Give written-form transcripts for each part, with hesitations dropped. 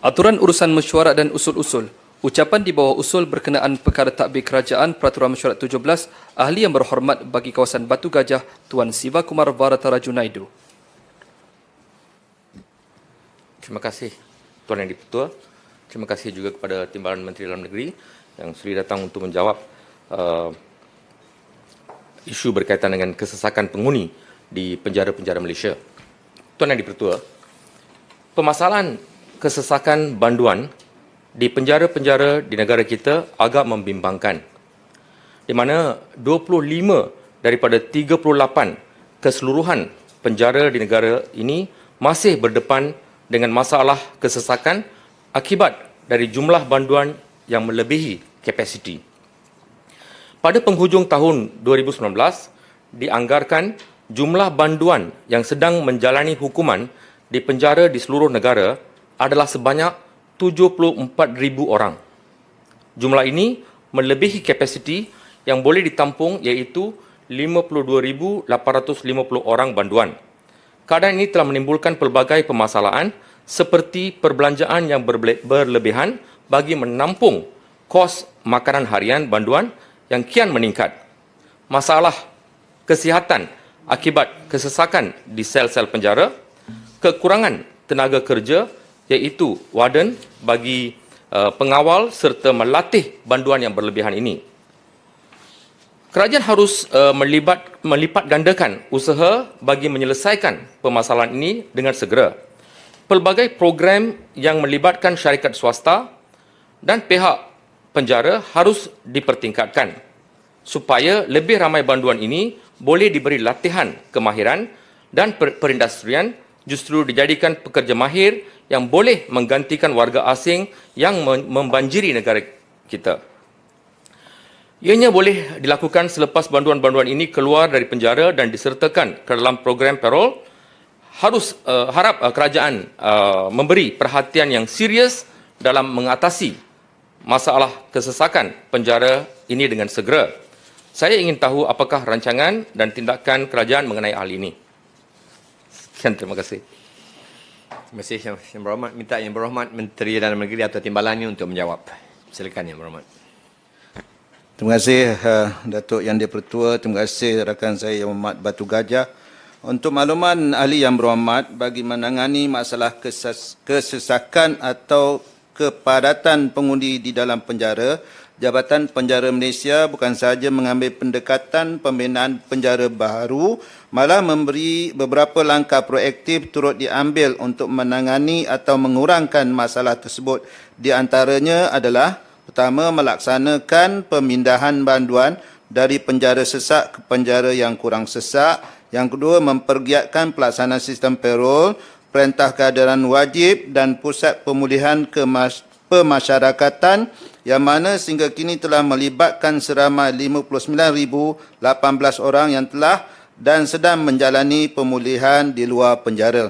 Aturan urusan mesyuarat dan usul-usul. Ucapan di bawah usul berkenaan perkara tadbir kerajaan Peraturan Mesyuarat 17, Ahli yang berhormat bagi kawasan Batu Gajah, Tuan Siva Kumar Varataraju Naidu. Terima kasih Tuan Yang Di-Pertua. Terima kasih juga kepada Timbalan Menteri Dalam Negeri yang sudi datang untuk menjawab isu berkaitan dengan kesesakan penghuni di penjara-penjara Malaysia. Tuan Yang Di-Pertua, permasalahan kesesakan banduan di penjara-penjara di negara kita agak membimbangkan, di mana 25 daripada 38 keseluruhan penjara di negara ini masih berdepan dengan masalah kesesakan akibat dari jumlah banduan yang melebihi kapasiti. Pada penghujung tahun 2019, dianggarkan jumlah banduan yang sedang menjalani hukuman di penjara di seluruh negara adalah sebanyak 74,000 orang. Jumlah ini melebihi kapasiti yang boleh ditampung iaitu 52,850 orang banduan. Keadaan ini telah menimbulkan pelbagai permasalahan seperti perbelanjaan yang berlebihan bagi menampung kos makanan harian banduan yang kian meningkat. Masalah kesihatan akibat kesesakan di sel-sel penjara, kekurangan tenaga kerja iaitu warden bagi pengawal serta melatih banduan yang berlebihan ini. Kerajaan harus melipat gandakan usaha bagi menyelesaikan permasalahan ini dengan segera. Pelbagai program yang melibatkan syarikat swasta dan pihak penjara harus dipertingkatkan supaya lebih ramai banduan ini boleh diberi latihan kemahiran dan perindustrian, justru dijadikan pekerja mahir yang boleh menggantikan warga asing yang membanjiri negara kita. Ianya boleh dilakukan selepas banduan-banduan ini keluar dari penjara dan disertakan ke dalam program parol. Harap kerajaan memberi perhatian yang serius dalam mengatasi masalah kesesakan penjara ini dengan segera. Saya ingin tahu apakah rancangan dan tindakan kerajaan mengenai hal ini. Sekian, terima kasih. Terima kasih Yang Berhormat. Minta Yang Berhormat Menteri Dalam Negeri atau Timbalannya untuk menjawab. Silakan Yang Berhormat. Terima kasih Datuk Yang Di-Pertua. Terima kasih rakan saya Yang Berhormat Batu Gajah. Untuk makluman Ahli Yang Berhormat, bagi menangani masalah kesesakan atau kepadatan pengundi di dalam penjara, Jabatan Penjara Malaysia bukan sahaja mengambil pendekatan pembinaan penjara baru, malah memberi beberapa langkah proaktif turut diambil untuk menangani atau mengurangkan masalah tersebut. Di antaranya adalah, pertama, melaksanakan pemindahan banduan dari penjara sesak ke penjara yang kurang sesak. Yang kedua, mempergiatkan pelaksanaan sistem parol, perintah kehadiran wajib dan pusat pemulihan pemasyarakatan yang mana sehingga kini telah melibatkan seramai 59,018 orang yang telah dan sedang menjalani pemulihan di luar penjara.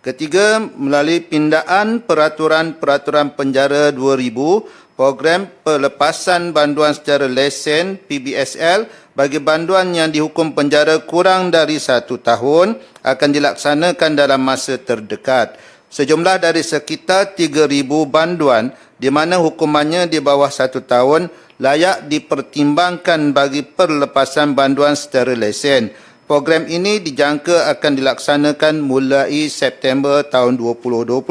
Ketiga, melalui pindaan peraturan-peraturan penjara 2000, program pelepasan banduan secara lesen PBSL bagi banduan yang dihukum penjara kurang dari 1 tahun akan dilaksanakan dalam masa terdekat. Sejumlah dari sekitar 3,000 banduan di mana hukumannya di bawah 1 tahun layak dipertimbangkan bagi perlepasan banduan secara lesen. Program ini dijangka akan dilaksanakan mulai September tahun 2020.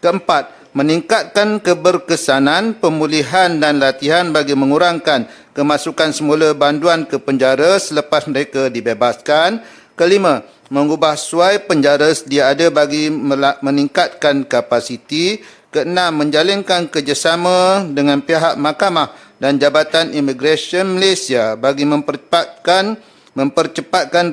Keempat, meningkatkan keberkesanan, pemulihan dan latihan bagi mengurangkan kemasukan semula banduan ke penjara selepas mereka dibebaskan. Kelima, mengubah suai penjara sedia ada bagi meningkatkan kapasiti. Keenam, menjalinkan kerjasama dengan pihak mahkamah dan Jabatan Imigresen Malaysia bagi mempercepatkan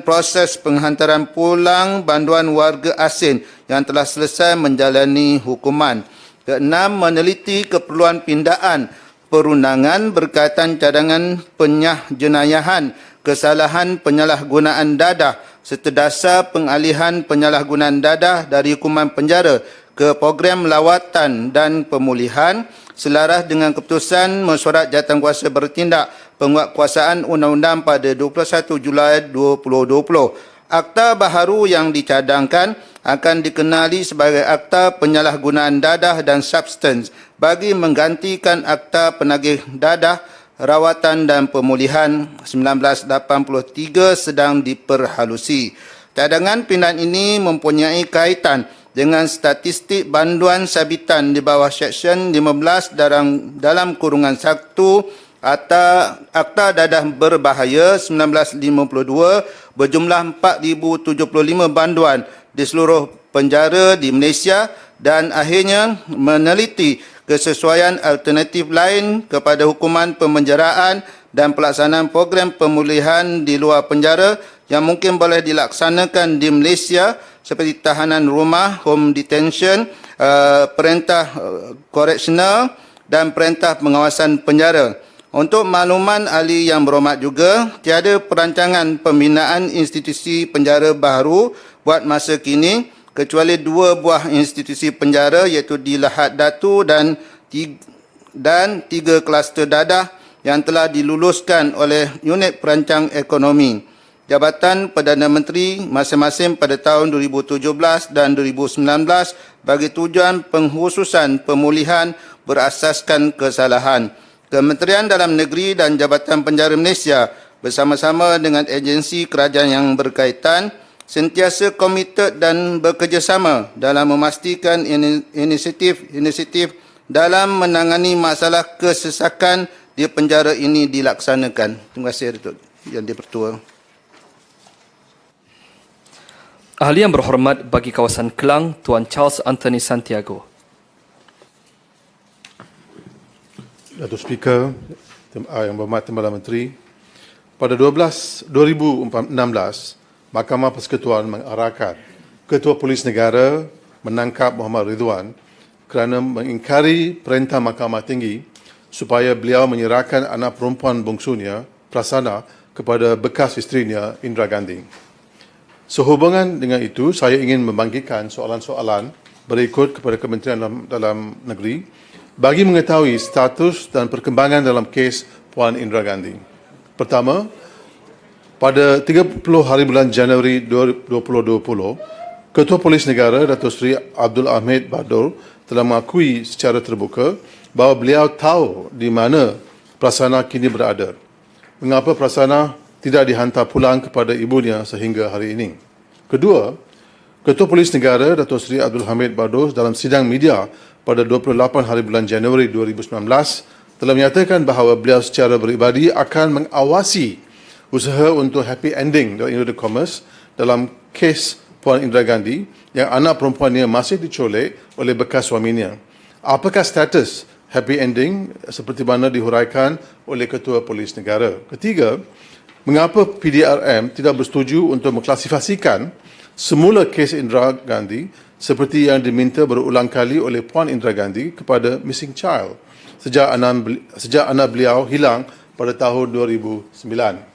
proses penghantaran pulang banduan warga asing yang telah selesai menjalani hukuman. Keenam, meneliti keperluan pindaan perundangan berkaitan cadangan penyahjenayahan, kesalahan penyalahgunaan dadah serta dasar pengalihan penyalahgunaan dadah dari hukuman penjara ke program lawatan dan pemulihan selaras dengan keputusan Mesyuarat Jawatankuasa Bertindak Penguatkuasaan Undang-Undang pada 21 Julai 2020. Akta baharu yang dicadangkan akan dikenali sebagai Akta Penyalahgunaan Dadah dan Substans bagi menggantikan Akta Penagih Dadah, Rawatan dan Pemulihan 1983 sedang diperhalusi. Cadangan pindahan ini mempunyai kaitan dengan statistik banduan sabitan di bawah Seksyen 15 dalam kurungan 1 Akta Dadah Berbahaya 1952 berjumlah 4,075 banduan di seluruh penjara di Malaysia dan akhirnya meneliti kesesuaian alternatif lain kepada hukuman pemenjaraan dan pelaksanaan program pemulihan di luar penjara yang mungkin boleh dilaksanakan di Malaysia seperti tahanan rumah, home detention, perintah koreksional dan perintah pengawasan penjara. Untuk makluman ahli yang berhormat juga, tiada perancangan pembinaan institusi penjara baru buat masa kini kecuali 2 buah institusi penjara iaitu di Lahad Datu dan 3 kluster dadah yang telah diluluskan oleh Unit Perancang Ekonomi Jabatan Perdana Menteri masing-masing pada tahun 2017 dan 2019 bagi tujuan pengkhususan pemulihan berasaskan kesalahan. Kementerian Dalam Negeri dan Jabatan Penjara Malaysia bersama-sama dengan agensi kerajaan yang berkaitan sentiasa komited dan bekerjasama dalam memastikan inisiatif dalam menangani masalah kesesakan di penjara ini dilaksanakan. Terima kasih Datuk Yang di-Pertua. Ahli yang berhormat bagi kawasan Kelang, Tuan Charles Anthony Santiago. Datuk Speaker, Yang Berhormat Timbalan Menteri, pada 2016, Mahkamah Persekutuan mengarahkan Ketua Polis Negara menangkap Muhammad Ridwan kerana mengingkari perintah Mahkamah Tinggi supaya beliau menyerahkan anak perempuan bongsunya, Prasanna, kepada bekas isterinya, Indira Gandhi. Sehubungan dengan itu, saya ingin membangkitkan soalan-soalan berikut kepada Kementerian Dalam Negeri bagi mengetahui status dan perkembangan dalam kes Puan Indira Gandhi. Pertama, pada 30 hari bulan Januari 2020, Ketua Polis Negara Datuk Seri Abdul Ahmid Bador telah mengakui secara terbuka bahawa beliau tahu di mana Prasanna kini berada. Mengapa Prasanna tidak dihantar pulang kepada ibunya sehingga hari ini? Kedua, Ketua Polis Negara Datuk Seri Abdul Hamid Bador dalam sidang media pada 28 hari bulan Januari 2019 telah menyatakan bahawa beliau secara peribadi akan mengawasi usaha untuk happy ending dalam inverted commas dalam kes Puan Indira Gandhi yang anak perempuannya masih dicolek oleh bekas suaminya. Apakah status happy ending seperti mana dihuraikan oleh Ketua Polis Negara? Ketiga, mengapa PDRM tidak bersetuju untuk mengklasifikasikan semula kes Indira Gandhi seperti yang diminta berulang kali oleh Puan Indira Gandhi kepada missing child sejak anak beliau hilang pada tahun 2009.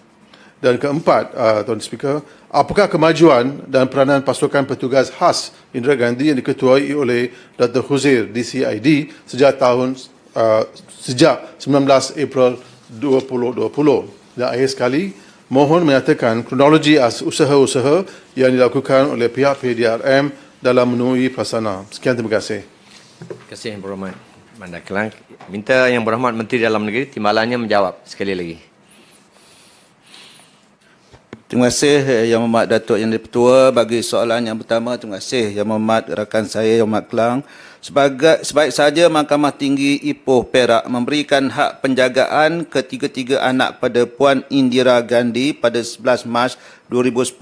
Dan keempat, Tuan Speaker, apakah kemajuan dan peranan pasukan petugas khas Indira Gandhi yang diketuai oleh Dr. Khuzair DCID sejak 19 April 2020? Dan akhir sekali, mohon menyatakan kronologi usaha-usaha yang dilakukan oleh pihak PDRM dalam menemui Prasanna. Sekian, terima kasih. Terima kasih Yang Berhormat Bandar Kelang. Minta Yang Berhormat Menteri Dalam Negeri timbalannya menjawab sekali lagi. Terima kasih Yang Berhormat Datuk Yang di-Pertua bagi soalan yang pertama. Terima kasih Yang Berhormat rakan saya Yang Berhormat Kelang. Sebaik saja Mahkamah Tinggi Ipoh Perak memberikan hak penjagaan ketiga-tiga anak pada Puan Indira Gandhi pada 11 Mac 2010.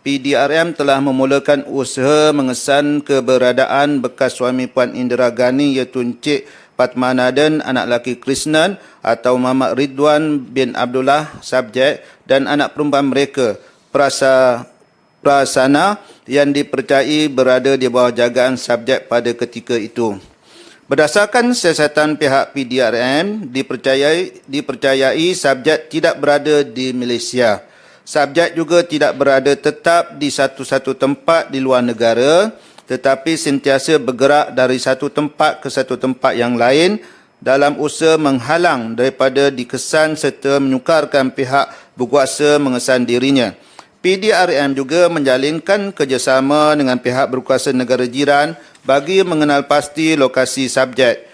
PDRM telah memulakan usaha mengesan keberadaan bekas suami Puan Indira Gandhi iaitu Encik Padmanabhan, anak lelaki Krishnan atau Muhammad Ridwan bin Abdullah, subjek, dan anak perempuan mereka, Prasanna, yang dipercayai berada di bawah jagaan subjek pada ketika itu. Berdasarkan siasatan pihak PDRM, dipercayai subjek tidak berada di Malaysia. Subjek juga tidak berada tetap di satu-satu tempat di luar negara, tetapi sentiasa bergerak dari satu tempat ke satu tempat yang lain dalam usaha menghalang daripada dikesan serta menyukarkan pihak berkuasa mengesan dirinya. PDRM juga menjalinkan kerjasama dengan pihak berkuasa negara jiran bagi mengenal pasti lokasi subjek.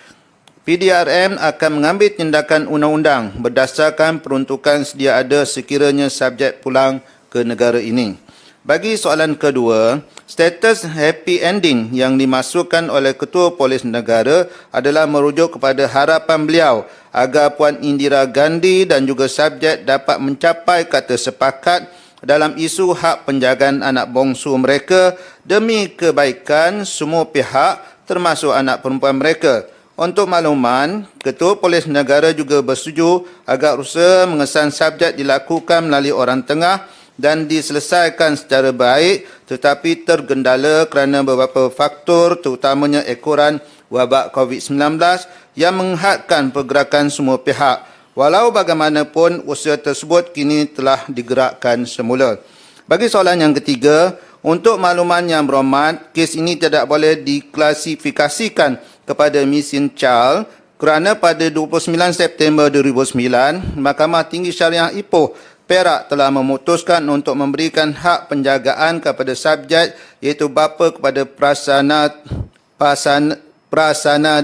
PDRM akan mengambil tindakan undang-undang berdasarkan peruntukan sedia ada sekiranya subjek pulang ke negara ini. Bagi soalan kedua, status happy ending yang dimasukkan oleh Ketua Polis Negara adalah merujuk kepada harapan beliau agar Puan Indira Gandhi dan juga subjek dapat mencapai kata sepakat dalam isu hak penjagaan anak bongsu mereka demi kebaikan semua pihak termasuk anak perempuan mereka. Untuk makluman, Ketua Polis Negara juga bersetuju agar usaha mengesan subjek dilakukan melalui orang tengah dan diselesaikan secara baik tetapi tergendala kerana beberapa faktor terutamanya ekoran wabak COVID-19 yang menghadkan pergerakan semua pihak. Walau bagaimanapun, usaha tersebut kini telah digerakkan semula. Bagi soalan yang ketiga, untuk makluman yang berhormat, kes ini tidak boleh diklasifikasikan kepada mesin Charles kerana pada 29 September 2009, Mahkamah Tinggi Syariah Ipoh Perak telah memutuskan untuk memberikan hak penjagaan kepada subjek iaitu bapa kepada Prasana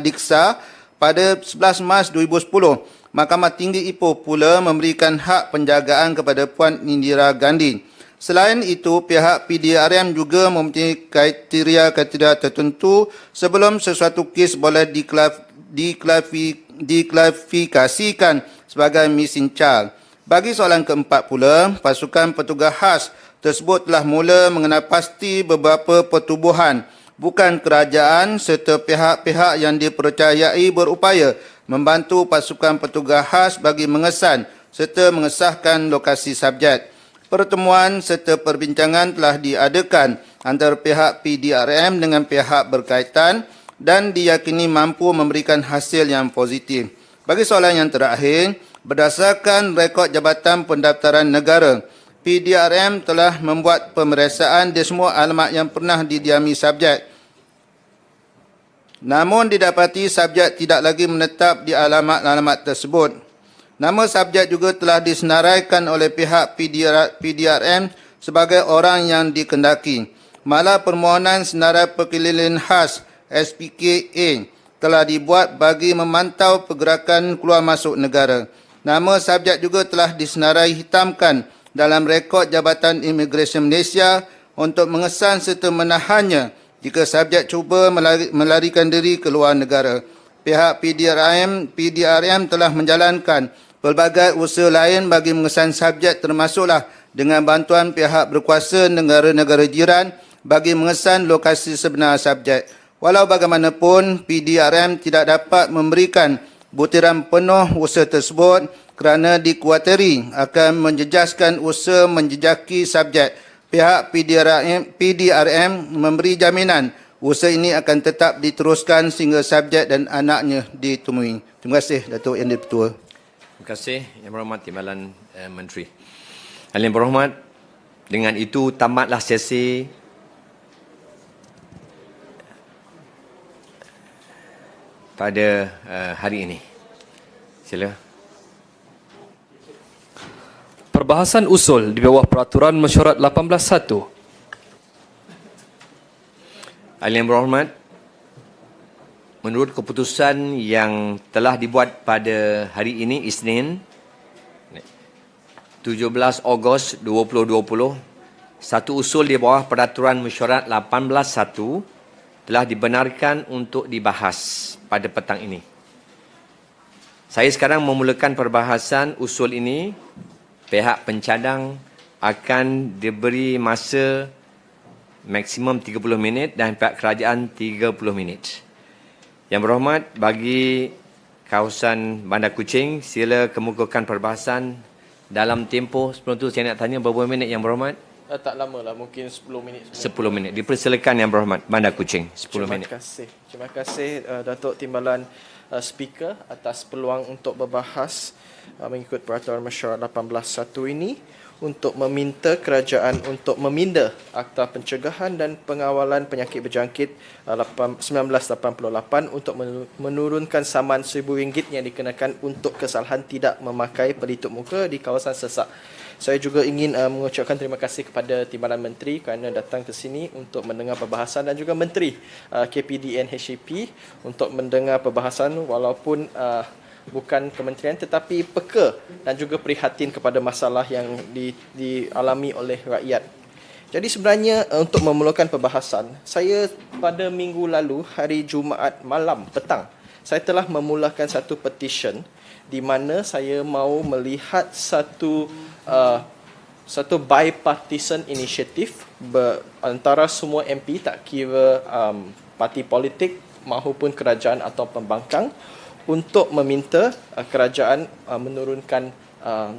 Diksa pada 11 Mac 2010. Mahkamah Tinggi Ipoh pula memberikan hak penjagaan kepada Puan Indira Gandhi. Selain itu, pihak PDRM juga mempunyai kriteria-kriteria tertentu sebelum sesuatu kes boleh diklasifikasikan sebagai mesin Charles. Bagi soalan keempat pula, pasukan petugas khas tersebut telah mula mengenal pasti beberapa pertubuhan bukan kerajaan serta pihak-pihak yang dipercayai berupaya membantu pasukan petugas khas bagi mengesan serta mengesahkan lokasi subjek. Pertemuan serta perbincangan telah diadakan antara pihak PDRM dengan pihak berkaitan dan diyakini mampu memberikan hasil yang positif. Bagi soalan yang terakhir, berdasarkan rekod Jabatan Pendaftaran Negara, PDRM telah membuat pemeriksaan di semua alamat yang pernah didiami subjek. Namun didapati subjek tidak lagi menetap di alamat-alamat tersebut. Nama subjek juga telah disenaraikan oleh pihak PDRM sebagai orang yang dikendaki. Malah permohonan senarai perkeliling khas SPKA telah dibuat bagi memantau pergerakan keluar masuk negara. Nama subjek juga telah disenarai hitamkan dalam rekod Jabatan Imigresen Malaysia untuk mengesan serta menahannya jika subjek cuba melarikan diri ke luar negara. Pihak PDRM telah menjalankan pelbagai usaha lain bagi mengesan subjek termasuklah dengan bantuan pihak berkuasa negara-negara jiran bagi mengesan lokasi sebenar subjek. Walau bagaimanapun, PDRM tidak dapat memberikan butiran penuh usaha tersebut kerana dikuatiri akan menjejaskan usaha menjejaki subjek. Pihak PDRM memberi jaminan usaha ini akan tetap diteruskan sehingga subjek dan anaknya ditemui. Terima kasih, Datuk Yang di-Pertua. Terima kasih, Yang Berhormat Timbalan Menteri. Yang Berhormat, dengan itu tamatlah sesi pada hari ini. Sila. Perbahasan usul di bawah Peraturan Mesyuarat 18.1. Yang Berhormat, menurut keputusan yang telah dibuat pada hari ini, Isnin, 17 Ogos 2020, satu usul di bawah Peraturan Mesyuarat 18.1 telah dibenarkan untuk dibahas pada petang ini. Saya sekarang memulakan perbahasan usul ini. Pihak pencadang akan diberi masa maksimum 30 minit dan pihak kerajaan 30 minit. Yang Berhormat, bagi kawasan Bandar Kuching, sila kemukakan perbahasan dalam tempoh. Sebelum itu saya nak tanya berapa minit, Yang Berhormat? Tak lama lah, mungkin 10 minit. 10 minit. Dipersilakan, Yang Berhormat. Bandar Kuching, 10 minit. Terima kasih Datuk Timbalan Speaker atas peluang untuk berbahas mengikut Peraturan Mesyuarat 18.1 ini untuk meminta kerajaan untuk meminda Akta Pencegahan dan Pengawalan Penyakit Berjangkit 1988 untuk menurunkan saman RM1,000 yang dikenakan untuk kesalahan tidak memakai pelitup muka di kawasan sesak. Saya juga ingin mengucapkan terima kasih kepada Timbalan Menteri kerana datang ke sini untuk mendengar perbahasan dan juga Menteri KPDN HAP untuk mendengar perbahasan walaupun bukan kementerian tetapi peka dan juga prihatin kepada masalah yang dialami oleh rakyat. Jadi sebenarnya untuk memulakan perbahasan, saya pada minggu lalu hari Jumaat malam petang, saya telah memulakan satu petition di mana saya mahu melihat satu bipartisan initiative antara semua MP, tak kira parti politik maupun kerajaan atau pembangkang, untuk meminta kerajaan menurunkan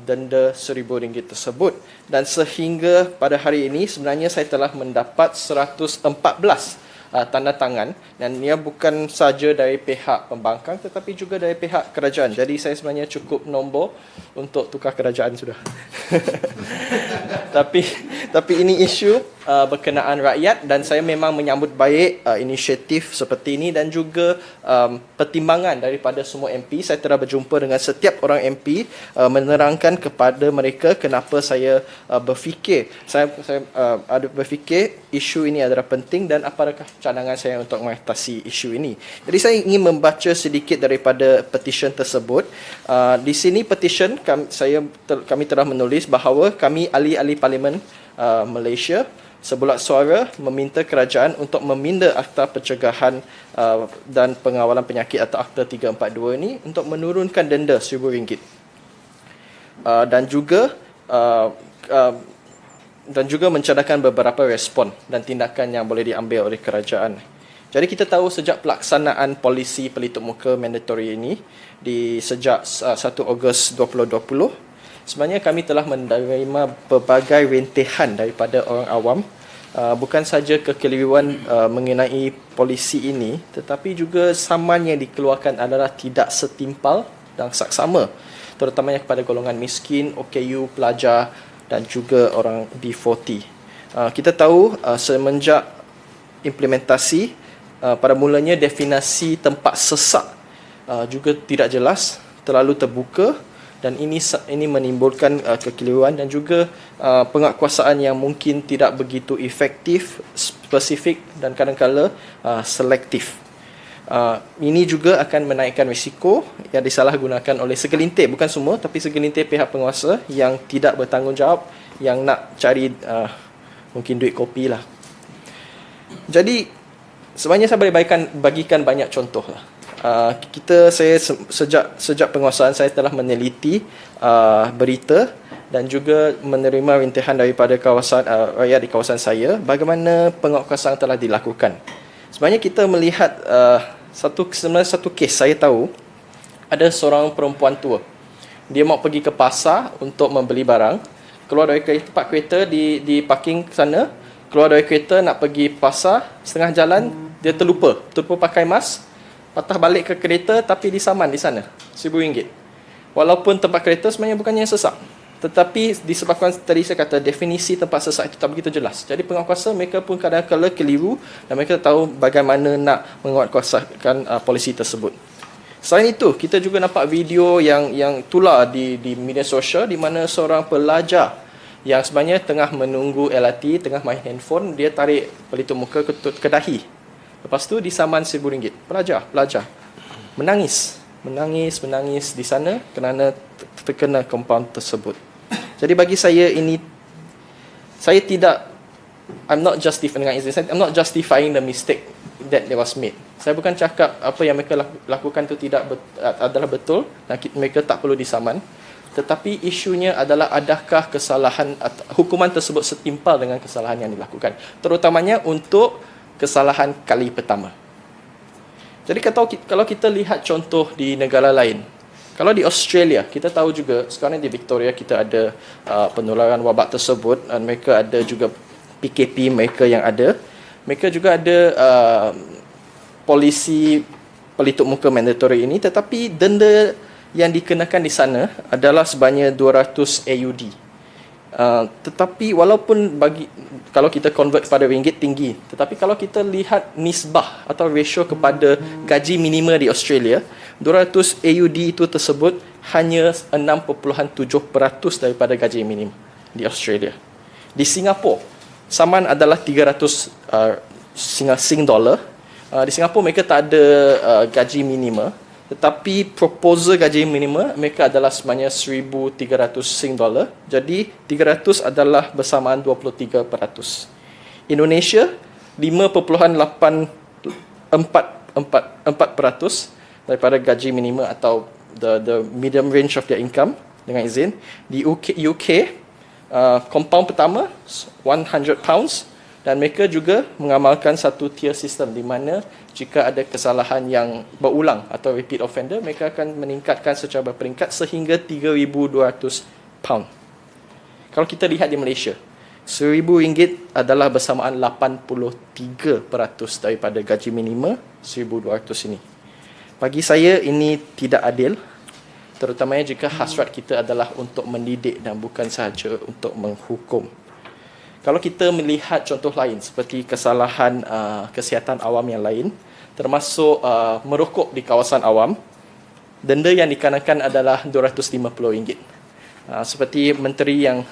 denda RM1,000 tersebut. Dan sehingga pada hari ini sebenarnya saya telah mendapat 114 tanda tangan, dan ia bukan saja dari pihak pembangkang tetapi juga dari pihak kerajaan. Jadi saya sebenarnya cukup nombor untuk tukar kerajaan sudah. tapi ini isu berkenaan rakyat dan saya memang menyambut baik inisiatif seperti ini dan juga pertimbangan daripada semua MP. Saya telah berjumpa dengan setiap orang MP menerangkan kepada mereka kenapa saya berfikir berfikir isu ini adalah penting dan apakah cadangan saya untuk mengatasi isu ini. Jadi saya ingin membaca sedikit daripada petition tersebut. Di sini petition kami telah menulis bahawa kami ahli-ahli Parlimen Malaysia sebulat suara meminta kerajaan untuk meminda Akta Pencegahan dan Pengawalan Penyakit atau Akta 342 ini untuk menurunkan denda RM1,000 dan juga mencadangkan beberapa respon dan tindakan yang boleh diambil oleh kerajaan. Jadi kita tahu sejak pelaksanaan polisi pelitup muka mandatory ini sejak 1 Ogos 2020, sebenarnya kami telah menerima berbagai rintihan daripada orang awam, bukan saja kekeliruan mengenai polisi ini, tetapi juga saman yang dikeluarkan adalah tidak setimpal dan saksama, terutamanya kepada golongan miskin, OKU, pelajar dan juga orang B40. Kita tahu semenjak implementasi, pada mulanya definisi tempat sesak juga tidak jelas, terlalu terbuka, dan ini menimbulkan kekeliruan dan juga penguatkuasaan yang mungkin tidak begitu efektif, spesifik dan kadang-kala selektif. Ini juga akan menaikkan risiko yang disalahgunakan oleh segelintir, bukan semua, tapi segelintir pihak penguasa yang tidak bertanggungjawab, yang nak cari mungkin duit kopi lah. Jadi sebenarnya saya boleh bagikan banyak contoh lah. Saya sejak penguasaan saya telah meneliti berita dan juga menerima rintihan daripada rakyat di kawasan saya bagaimana penguatkuasaan telah dilakukan. Sebenarnya kita melihat satu kes saya tahu, ada seorang perempuan tua. Dia mau pergi ke pasar untuk membeli barang, keluar dari tempat kereta di parking sana, keluar dari kereta nak pergi pasar, setengah jalan dia terlupa pakai mask, patah balik ke kereta tapi disaman di sana RM1,000. Walaupun tempat kereta sebenarnya bukannya sesak, tetapi disebabkan tadi saya kata definisi tempat sesak itu tak begitu jelas. Jadi penguatkuasa mereka pun kadang-kadang keliru dan mereka tahu bagaimana nak menguatkuasakan polisi tersebut. Selain itu, kita juga nampak video yang tular di media sosial di mana seorang pelajar yang sebenarnya tengah menunggu LRT, tengah main handphone, dia tarik pelitup muka ke dahi. Lepas tu disaman RM1,000. Pelajar menangis di sana kerana terkena compound tersebut. Jadi bagi saya I'm not justifying the mistake that was made. Saya bukan cakap apa yang mereka lakukan itu adalah betul dan mereka tak perlu disaman. Tetapi isunya adalah adakah kesalahan hukuman tersebut setimpal dengan kesalahan yang dilakukan, terutamanya untuk kesalahan kali pertama. Jadi kalau kita lihat contoh di negara lain, kalau di Australia, kita tahu juga sekarang di Victoria kita ada penularan wabak tersebut dan mereka ada juga PKP mereka yang ada. Mereka juga ada polisi pelitup muka mandatory ini, tetapi denda yang dikenakan di sana adalah sebanyak 200 AUD. Tetapi walaupun kalau kita convert kepada ringgit tinggi, tetapi kalau kita lihat nisbah atau ratio kepada gaji minima di Australia, 200 AUD itu tersebut hanya 6.7% daripada gaji minimum. di Australia. Di Singapura, saman adalah 300 Sing dollar. Di Singapura mereka tak ada gaji minima, tetapi proposal gaji minima mereka adalah sebenarnya 1,300 Sing dollar. Jadi 300 adalah bersamaan 23%. Indonesia 5.84% daripada gaji minima atau the medium range of their income dengan izin. Di UK compound pertama £100 dan mereka juga mengamalkan satu tier system di mana jika ada kesalahan yang berulang atau repeat offender, mereka akan meningkatkan secara berperingkat sehingga £3,200. Kalau kita lihat di Malaysia, RM1,000 adalah bersamaan 83% daripada gaji minima 1,200 ini. Bagi saya ini tidak adil, terutamanya jika hasrat kita adalah untuk mendidik dan bukan sahaja untuk menghukum. Kalau kita melihat contoh lain seperti kesalahan kesihatan awam yang lain, termasuk merokok di kawasan awam, denda yang dikenakan adalah RM250. Seperti menteri yang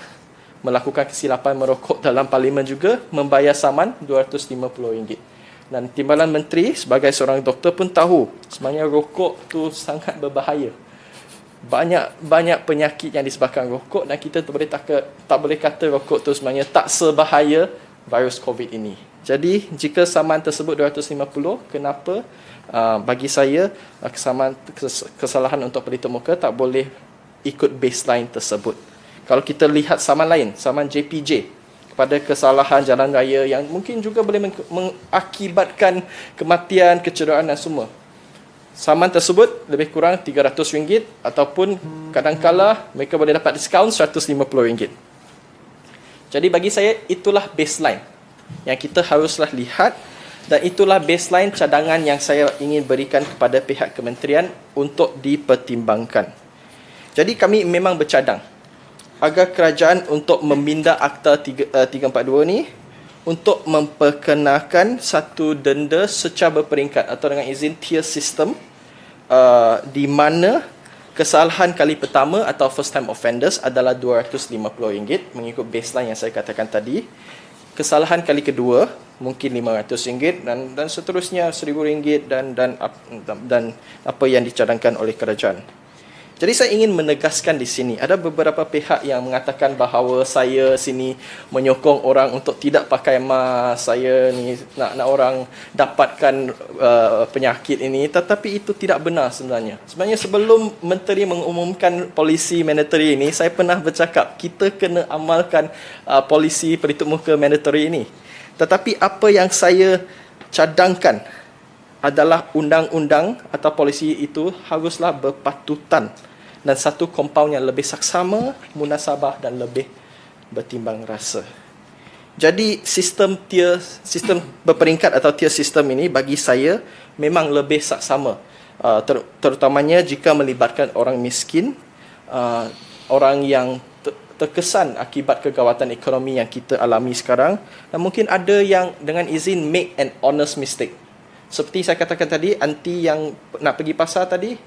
melakukan kesilapan merokok dalam parlimen juga membayar saman RM250. Dan timbalan menteri sebagai seorang doktor pun tahu sebenarnya rokok tu sangat berbahaya. Banyak penyakit yang disebabkan rokok dan kita tak boleh kata rokok tu sebenarnya tak sebahaya virus COVID ini. Jadi jika saman tersebut 250, kenapa bagi saya kesalahan untuk pelitup muka tak boleh ikut baseline tersebut? Kalau kita lihat saman lain, saman JPJ kepada kesalahan jalan raya yang mungkin juga boleh mengakibatkan kematian, kecederaan dan semua. Saman tersebut lebih kurang RM300 ataupun kadang-kala mereka boleh dapat diskaun RM150. Jadi bagi saya itulah baseline yang kita haruslah lihat dan itulah baseline cadangan yang saya ingin berikan kepada pihak kementerian untuk dipertimbangkan. Jadi kami memang bercadang agar kerajaan untuk meminda Akta 342 ni untuk memperkenalkan satu denda secara berperingkat atau dengan izin tier system di mana kesalahan kali pertama atau first time offenders adalah RM250 mengikut baseline yang saya katakan tadi. Kesalahan kali kedua mungkin RM500 dan seterusnya RM1,000 dan apa yang dicadangkan oleh kerajaan. Jadi saya ingin menegaskan di sini, ada beberapa pihak yang mengatakan bahawa saya sini menyokong orang untuk tidak pakai mask, saya ni nak orang dapatkan penyakit ini, tetapi itu tidak benar sebenarnya. Sebenarnya sebelum menteri mengumumkan polisi mandatory ini, saya pernah bercakap kita kena amalkan polisi pelitup muka mandatory ini. Tetapi apa yang saya cadangkan adalah undang-undang atau polisi itu haruslah berpatutan dan satu kompaun yang lebih saksama, munasabah dan lebih bertimbang rasa. Jadi sistem berperingkat atau tier sistem ini bagi saya memang lebih saksama, terutamanya jika melibatkan orang miskin, orang yang terkesan akibat kegawatan ekonomi yang kita alami sekarang, dan mungkin ada yang dengan izin make an honest mistake. Seperti saya katakan tadi, aunty yang nak pergi pasar tadi,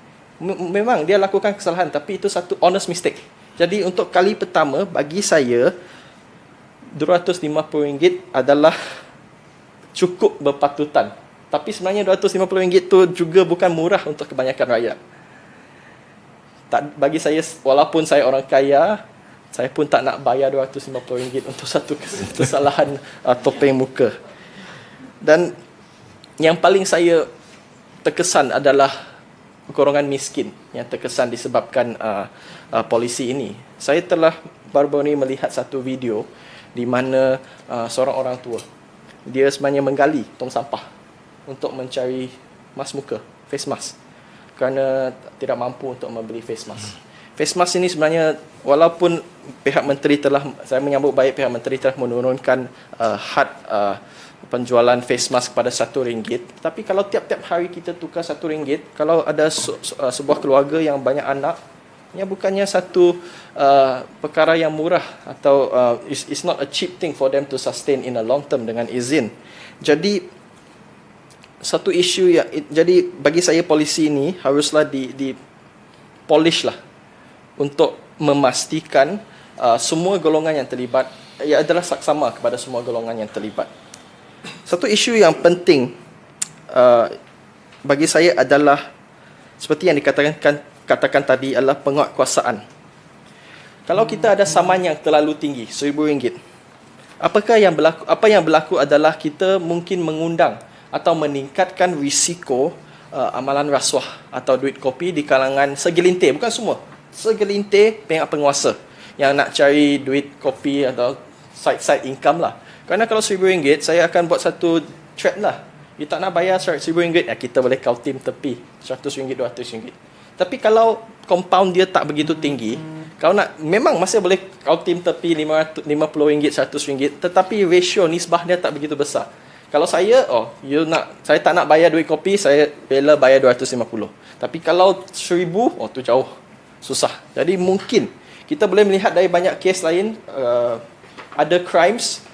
memang dia lakukan kesalahan, tapi itu satu honest mistake. Jadi untuk kali pertama, bagi saya, RM250 adalah cukup berpatutan. Tapi sebenarnya RM250 itu juga bukan murah untuk kebanyakan rakyat. Bagi saya, walaupun saya orang kaya, saya pun tak nak bayar RM250 untuk satu kesalahan topeng muka. Dan yang paling saya terkesan adalah golongan miskin yang terkesan disebabkan polisi ini. Saya telah baru-baru ini melihat satu video di mana seorang orang tua, dia sebenarnya menggali tong sampah untuk mencari mask muka, face mask, kerana tidak mampu untuk membeli face mask. Face mask ini sebenarnya walaupun pihak menteri saya menyambut baik pihak menteri telah menurunkan had penjualan face mask kepada RM1, tapi kalau tiap-tiap hari kita tukar RM1, kalau ada sebuah keluarga yang banyak anak, ia bukannya satu perkara yang murah atau it's not a cheap thing for them to sustain in a long term dengan izin. Jadi satu isu jadi bagi saya polisi ini haruslah di polish lah untuk memastikan semua golongan yang terlibat, ia adalah saksama kepada semua golongan yang terlibat. Satu isu yang penting bagi saya adalah seperti yang dikatakan tadi adalah penguatkuasaan. Kalau kita ada saman yang terlalu tinggi, RM1,000, apa yang berlaku adalah kita mungkin mengundang atau meningkatkan risiko amalan rasuah atau duit kopi di kalangan segelintir, bukan semua, segelintir pihak penguasa yang nak cari duit kopi atau side income lah. Kerana kalau RM1,000, saya akan buat satu trap lah. You tak nak bayar RM1,000, kita boleh kautim tepi RM100, RM200. Tapi kalau compound dia tak begitu tinggi, kalau nak memang masih boleh kautim tepi RM50, RM100, tetapi ratio nisbah dia tak begitu besar. Kalau saya, saya tak nak bayar duit kopi, saya rela bayar RM250. Tapi kalau RM1,000, tu jauh, susah. Jadi mungkin kita boleh melihat dari banyak kes lain, ada crimes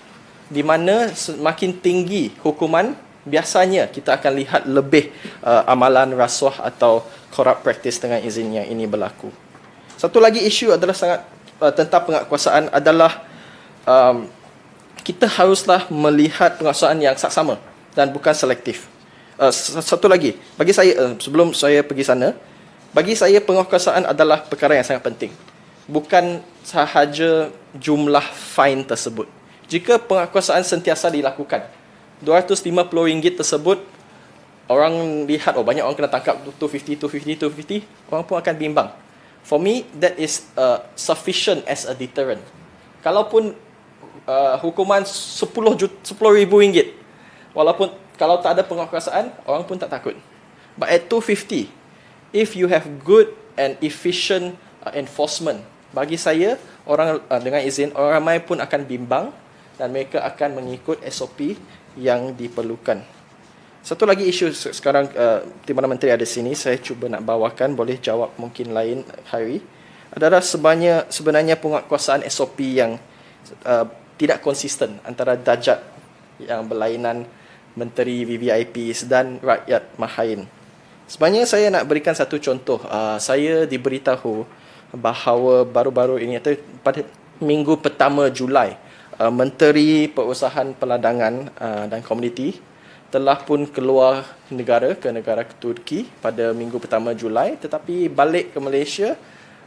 di mana semakin tinggi hukuman, biasanya kita akan lihat lebih amalan rasuah atau corrupt practice dengan izin yang ini berlaku. Satu lagi isu adalah sangat tentang penguatkuasaan adalah kita haruslah melihat penguatkuasaan yang saksama dan bukan selektif. Satu lagi, bagi saya, sebelum saya pergi sana, bagi saya penguatkuasaan adalah perkara yang sangat penting. Bukan sahaja jumlah fine tersebut. Jika penguatkuasaan sentiasa dilakukan, RM250 tersebut, orang lihat, banyak orang kena tangkap, 250, orang pun akan bimbang. For me, that is sufficient as a deterrent. Kalaupun hukuman RM10,000, walaupun kalau tak ada penguatkuasaan, orang pun tak takut. But at 250, if you have good and efficient enforcement, bagi saya, orang dengan izin, orang ramai pun akan bimbang dan mereka akan mengikut SOP yang diperlukan. Satu lagi isu sekarang, Timbalan Menteri ada sini, saya cuba nak bawakan, boleh jawab mungkin lain hari, adalah sebenarnya penguatkuasaan SOP yang tidak konsisten antara darjat yang berlainan Menteri VVIPs dan rakyat mahain. Sebenarnya saya nak berikan satu contoh. Saya diberitahu bahawa baru-baru ini, atau pada minggu pertama Julai, Menteri Perusahaan Peladangan dan Komuniti telah pun keluar ke negara Turki pada minggu pertama Julai, tetapi balik ke Malaysia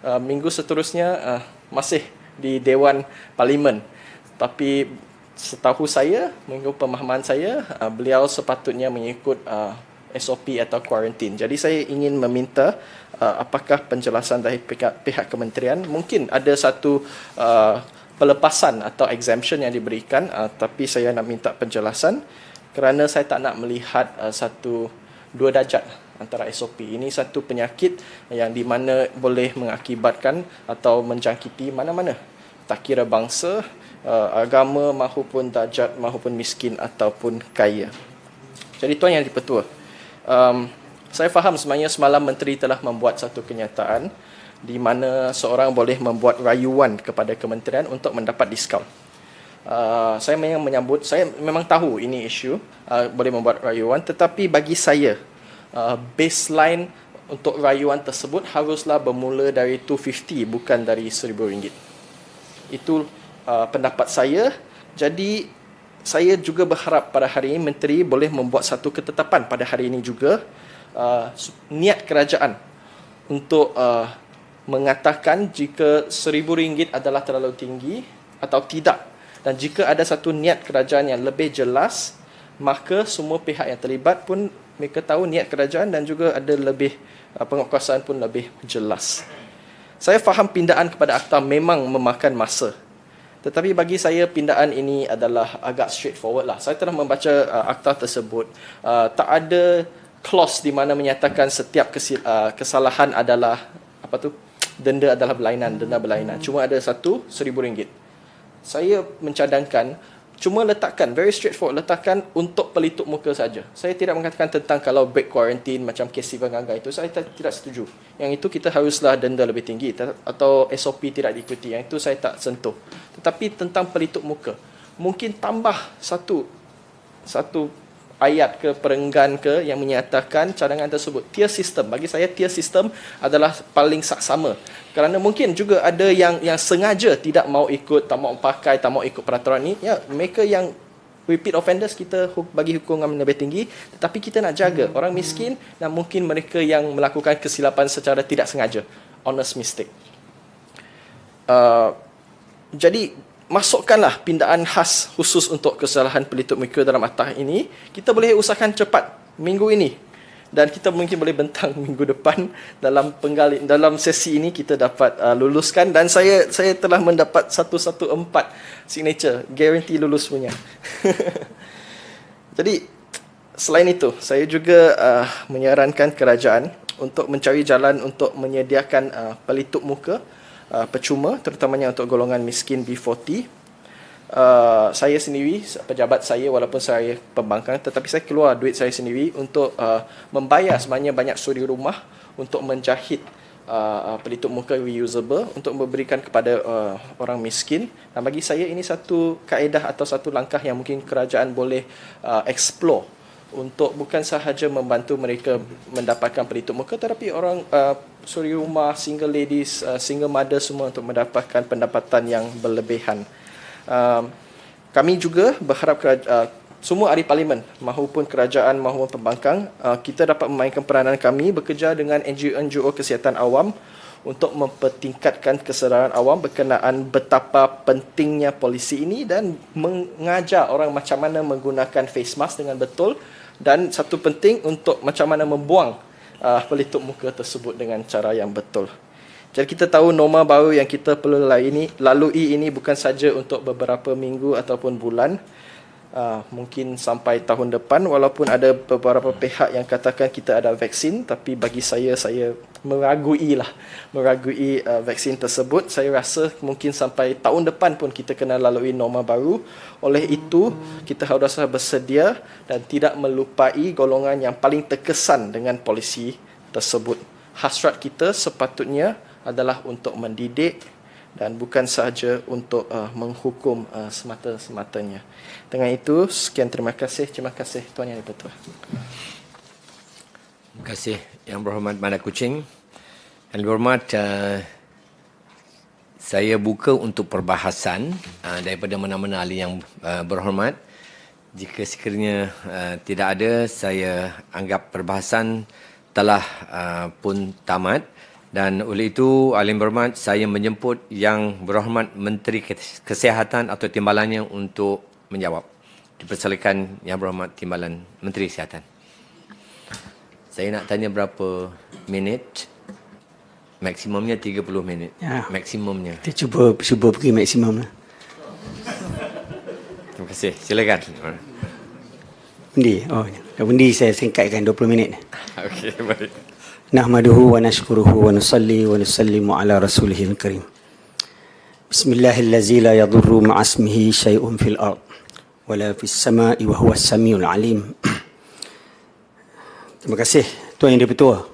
minggu seterusnya masih di Dewan Parlimen. Tapi setahu saya, mengikut pemahaman saya, beliau sepatutnya mengikut SOP atau kuarantin. Jadi saya ingin meminta apakah penjelasan dari pihak kementerian. Mungkin ada satu pelepasan atau exemption yang diberikan, tapi saya nak minta penjelasan kerana saya tak nak melihat dua darjat antara SOP. Ini satu penyakit yang di mana boleh mengakibatkan atau menjangkiti mana-mana, tak kira bangsa, agama mahupun darjat, mahupun miskin ataupun kaya. Jadi Tuan Yang di-Pertua, saya faham sebenarnya semalam Menteri telah membuat satu kenyataan di mana seorang boleh membuat rayuan kepada kementerian untuk mendapat diskaun. Saya memang menyambut, saya memang tahu ini isu, boleh membuat rayuan, tetapi bagi saya baseline untuk rayuan tersebut haruslah bermula dari 250, bukan dari RM1,000. Itu pendapat saya. Jadi saya juga berharap pada hari ini Menteri boleh membuat satu ketetapan pada hari ini juga, niat kerajaan untuk mengatakan jika RM1,000 adalah terlalu tinggi atau tidak. Dan jika ada satu niat kerajaan yang lebih jelas, maka semua pihak yang terlibat pun mereka tahu niat kerajaan dan juga ada lebih penguatkuasaan pun lebih jelas. Saya faham pindaan kepada akta memang memakan masa. Tetapi bagi saya pindaan ini adalah agak straightforward lah. Saya telah membaca akta tersebut. Tak ada clause di mana menyatakan setiap kesalahan adalah denda adalah berlainan. Cuma ada satu RM1,000. Saya mencadangkan cuma letakkan, very straightforward, letakkan untuk pelitup muka saja. Saya tidak mengatakan tentang kalau break quarantine macam kes Siva Gangga itu, saya tidak setuju. Yang itu kita haruslah denda lebih tinggi atau SOP tidak diikuti. Yang itu saya tak sentuh. Tetapi tentang pelitup muka, mungkin tambah satu ayat ke perenggan ke yang menyatakan cadangan tersebut. Tier system, bagi saya tier system adalah paling saksama. Kerana mungkin juga ada yang sengaja tidak mau ikut, tak mau pakai, tak mau ikut peraturan ini. Ya, mereka yang repeat offenders kita bagi hukuman lebih tinggi, tetapi kita nak jaga orang miskin dan mungkin mereka yang melakukan kesilapan secara tidak sengaja, honest mistake. Jadi masukkanlah pindaan khas khusus untuk kesalahan pelitup muka dalam atas ini. Kita boleh usahakan cepat minggu ini dan kita mungkin boleh bentang minggu depan dalam sesi ini kita dapat luluskan, dan saya telah mendapat 114 signature, guarantee lulus punya. Jadi selain itu saya juga menyarankan kerajaan untuk mencari jalan untuk menyediakan pelitup muka percuma, terutamanya untuk golongan miskin B40. Saya sendiri, pejabat saya, walaupun saya pembangkang, tetapi saya keluar duit saya sendiri untuk membayar sebenarnya banyak suri rumah untuk menjahit pelitup muka reusable untuk memberikan kepada orang miskin. Dan bagi saya ini satu kaedah atau satu langkah yang mungkin kerajaan boleh explore untuk bukan sahaja membantu mereka mendapatkan pelitup muka, tetapi orang suri rumah, single ladies, single mother semua untuk mendapatkan pendapatan yang berlebihan. Kami juga berharap semua ahli parlimen mahupun kerajaan mahupun pembangkang, kita dapat memainkan peranan kami bekerja dengan NGO kesihatan awam untuk mempertingkatkan kesedaran awam berkenaan betapa pentingnya polisi ini dan mengajar orang macam mana menggunakan face mask dengan betul, dan satu penting untuk macam mana membuang pelitup muka tersebut dengan cara yang betul. Jadi kita tahu norma baru yang kita perlu lalui ini bukan saja untuk beberapa minggu ataupun bulan, mungkin sampai tahun depan, walaupun ada beberapa pihak yang katakan kita ada vaksin, tapi bagi saya meragui vaksin tersebut. Saya rasa mungkin sampai tahun depan pun kita kena lalui norma baru. Oleh itu kita harus bersedia dan tidak melupai golongan yang paling terkesan dengan polisi tersebut. Hasrat kita sepatutnya adalah untuk mendidik dan bukan sahaja untuk menghukum semata-matanya. Dengan itu, sekian terima kasih. Terima kasih Tuan Yang Dipertua. Terima kasih Yang Berhormat Bandar Kuching. Yang Berhormat, saya buka untuk perbahasan daripada mana-mana ahli yang berhormat. Jika sekiranya tidak ada, saya anggap perbahasan telah pun tamat. Dan oleh itu, Ahli Berhormat, saya menjemput Yang Berhormat Menteri Kesihatan atau timbalannya untuk menjawab. Dipersilakan Yang Berhormat Timbalan Menteri Kesihatan. Saya nak tanya berapa minit? Maksimumnya 30 minit. Ya. Maksimumnya. Kita cuba pergi maksimum lah. Terima kasih. Silakan. Undi. Undi saya singkatkan 20 minit. Okey, baik. Nahmaduhu wa nashkuruhu wa nusalli wa nusallimu ala rasulihil karim. Bismillahirrahmanirrahim. La yadurru ma'asmihi syai'un fil ard wala fis sama'i wa huwas samiul alim. Terima kasih Tuan Yang Dipertua.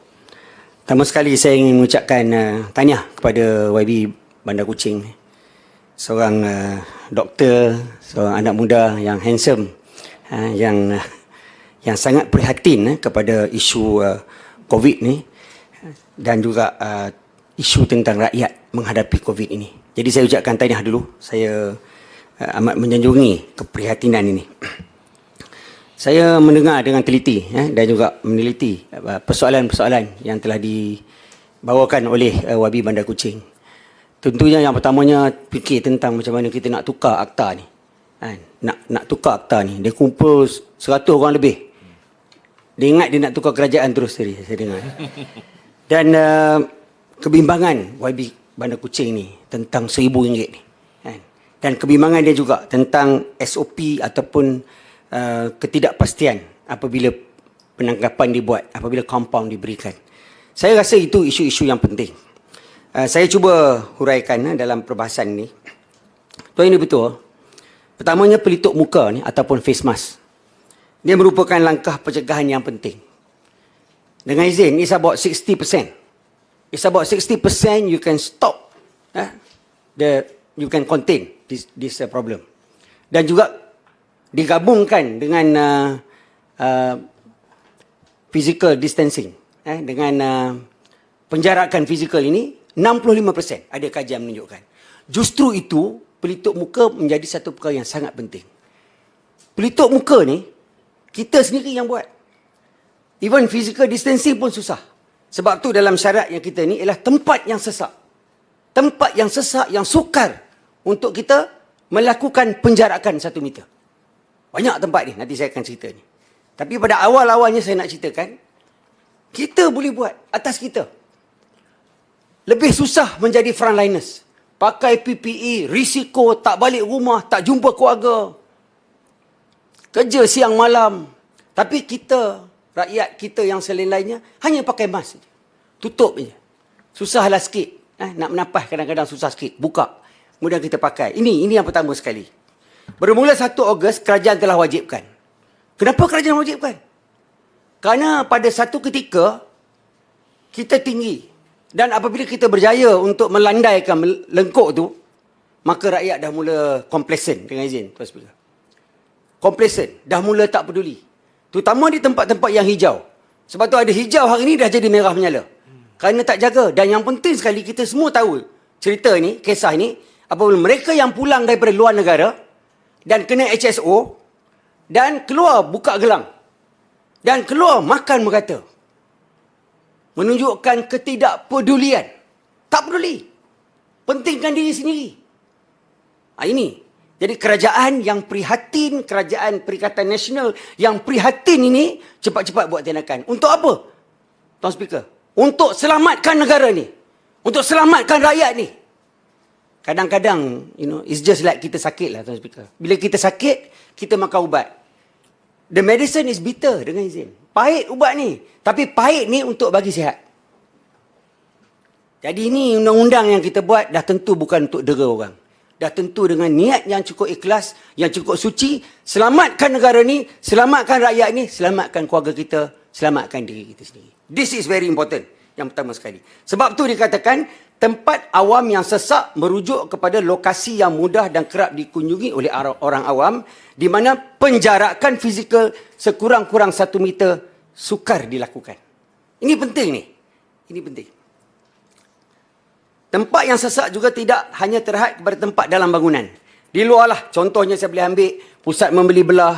Pertama sekali saya ingin mengucapkan tahniah kepada YB Bandar Kuching. Seorang doktor, seorang anak muda yang handsome, yang sangat prihatin kepada isu COVID ni dan juga isu tentang rakyat menghadapi COVID ini. Jadi saya ucapkan tahniah dulu. Saya amat menjunjungi keprihatinan ini. Saya mendengar dengan teliti dan juga meneliti persoalan-persoalan yang telah dibawakan oleh YB Bandar Kuching. Tentunya yang pertamanya fikir tentang macam mana kita nak tukar akta ni. Nak tukar akta ni. Dia kumpul 100 orang lebih. Dia ingat dia nak tukar kerajaan terus tadi, saya dengar. Dan kebimbangan YB Bandar Kuching ni tentang RM1,000 ni. Dan kebimbangan dia juga tentang SOP ataupun ketidakpastian apabila penangkapan dibuat, apabila compound diberikan. Saya rasa itu isu-isu yang penting. Saya cuba huraikan dalam perbahasan ni. Tuan Yang Dipertua, pertamanya pelitup muka ni ataupun face mask. Dia merupakan langkah pencegahan yang penting. Dengan izin, it's about 60%. It's about 60% you can stop, you can contain this problem. Dan juga digabungkan dengan physical distancing, dengan penjarakan fizikal ini, 65% ada kajian menunjukkan. Justru itu, pelitup muka menjadi satu perkara yang sangat penting. Pelitup muka ni, kita sendiri yang buat. Even physical distancing pun susah. Sebab tu dalam syarat yang kita ni ialah tempat yang sesak. Tempat yang sesak, yang sukar untuk kita melakukan penjarakan 1 meter. Banyak tempat ni, nanti saya akan cerita ni. Tapi pada awal-awalnya saya nak ceritakan, kita boleh buat atas kita. Lebih susah menjadi frontliners. Pakai PPE, risiko, tak balik rumah, tak jumpa keluarga. Kerja siang malam. Tapi kita, rakyat kita yang selain-lainnya, hanya pakai mask. Tutup je. Susahlah sikit. Nak menapas kadang-kadang susah sikit. Buka. Kemudian kita pakai. Ini yang pertama sekali. Bermula 1 Ogos, kerajaan telah wajibkan. Kenapa kerajaan wajibkan? Kerana pada satu ketika, kita tinggi. Dan apabila kita berjaya untuk melandaikan lengkuk tu, maka rakyat dah mula complacent, dengan izin Tuan Speaker. Complacent. Dah mula tak peduli. Terutama di tempat-tempat yang hijau. Sebab tu ada hijau hari ni dah jadi merah menyala. Kerana tak jaga. Dan yang penting sekali, kita semua tahu cerita ni, kisah ni, apabila mereka yang pulang daripada luar negara dan kena HSO dan keluar buka gelang dan keluar makan merata, menunjukkan ketidakpedulian. Tak peduli. Pentingkan diri sendiri. Ini. Jadi kerajaan yang prihatin, kerajaan Perikatan Nasional yang prihatin ini cepat-cepat buat tindakan. Untuk apa? Tuan Speaker, untuk selamatkan negara ni. Untuk selamatkan rakyat ni. Kadang-kadang, it's just like kita sakit lah, Tuan Speaker. Bila kita sakit, kita makan ubat. The medicine is bitter, dengan izin. Pahit ubat ni. Tapi pahit ni untuk bagi sihat. Jadi ini undang-undang yang kita buat dah tentu bukan untuk dera orang. Dah tentu dengan niat yang cukup ikhlas, yang cukup suci. Selamatkan negara ni, selamatkan rakyat ni, selamatkan keluarga kita, selamatkan diri kita sendiri. This is very important. Yang pertama sekali. Sebab tu dikatakan, tempat awam yang sesak merujuk kepada lokasi yang mudah dan kerap dikunjungi oleh orang awam, di mana penjarakan fizikal sekurang-kurang 1 meter sukar dilakukan. Ini penting ni. Ini penting. Tempat yang sesak juga tidak hanya terhad kepada tempat dalam bangunan. Di luar lah, contohnya saya boleh ambil pusat membeli belah,